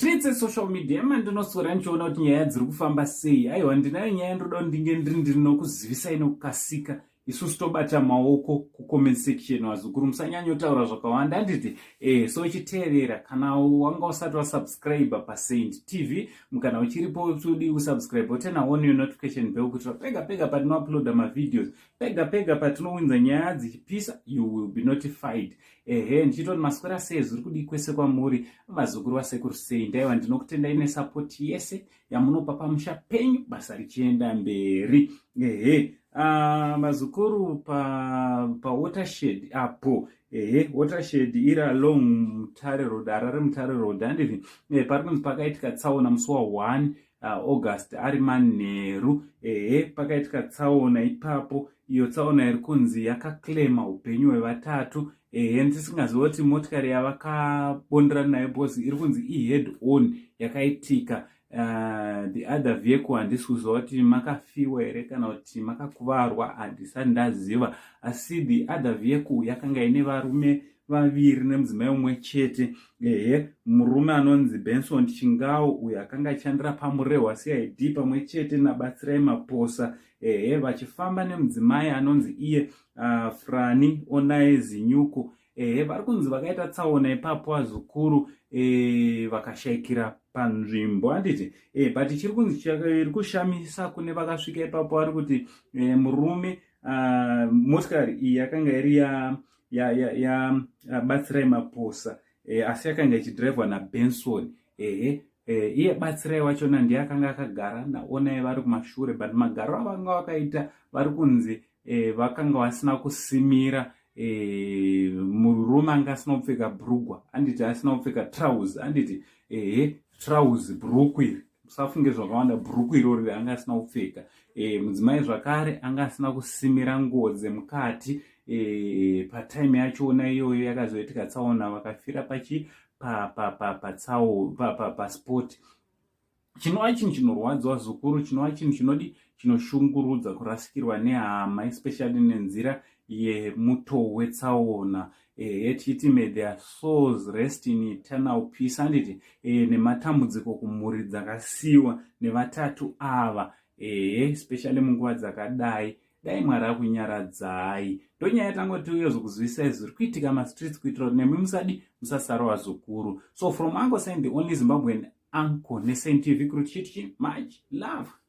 Streets social media mandinoswera ndichiona kuti nyaya dziri kufamba sei. Aiwa ndinayo nyaya ndoda ndinge ndiri nokuzivisa inokasika. Isusu tobata maoko kucomment section wazukuru musanyanyotaura zvakawanda handiti so chiteerera kana wanga usati wasubscribe paSaint TV mukana uchiripo uchidi usubscribe tena on your notification bell kuti pega patinouploada mavideos pega patinowinza nyaya dzichipisa you will be notified. Ndichitoti maswera sei zviri kudi kwese kwamuri vazukuru vasekuru Saint. Aiwa ndinokutendai nesupport yese yamunopa pamusha penyu basa richienda mberi. Mazukuru pa watershed apo watershed ira along Mutare Road arare Mutare Road handiti parikunzi pakaitika tsaona musi wa 1 August ari manheru pakaitika tsaona ipapo. Iyo tsaona iri kunzi yakaklema upenyu hwevatatu ndisingaziva kuti motikari yavakabonderana nayo bhosi iri kunzi head on yakaitika. The other vehicle handisi kuziva kuti makafiwa here kana kuti makakuvarwa handisati ndaziva, asi the other vehicle yakanga ine varume vaviri nemudzimai umwe chete. Murume anonzi Benson Chingao uyo akanga achishandira pamurehwa CID pamwe chete nabatsirai maposa vachifamba nemudzimai anonzi iye Frani Onaye Zinyuku. Vari kunzi vakaita tsaona ipapo vazukuru vakashayikira panzvimbo handiti but chiri kunzi chiri kushamisa kune vakasvika ipapo vari kuti murume motikari iyi yakanga iri yabatsirai maposa asi yakanga ichidhiraivhwa naBenson. Iye batsirai wachona ndiye akanga akagara naonai vari kumashure but magaro avanga vakaita vari kunzi vakanga vasina kusimira. Murume anga asina kupfeka bhurugwa handiti asina kupfeka trouser handiti trouser bhurukwa iri musafunge zvakawanda bhurukwa irori anga asina kupfeka. Mudzimai zvakare anga asina kusimira nguo dzemukati patime yachona iyoyo yakazoitika tsaona vakafira pasport. Chinova chinhu chinorwadza zukuru, chinova chinhu chinoshungurudza kurasikirwa nehama especially nenzira yemuto wetsaona. Tichiti may their souls rest in eternal peace handiti nematambudziko kumhuri dzakasiyiwa nevatatu ava especially munguva dzakadai. Dai Mwari akunyaradzai. Ndonyaya yatangoti uyozokuzivisai zviri kuitika mastreets kuitira kuti nemi musasara vazukuru. So from Uncle Saint, the only Zimbabwean uncle neSaint TV, much love.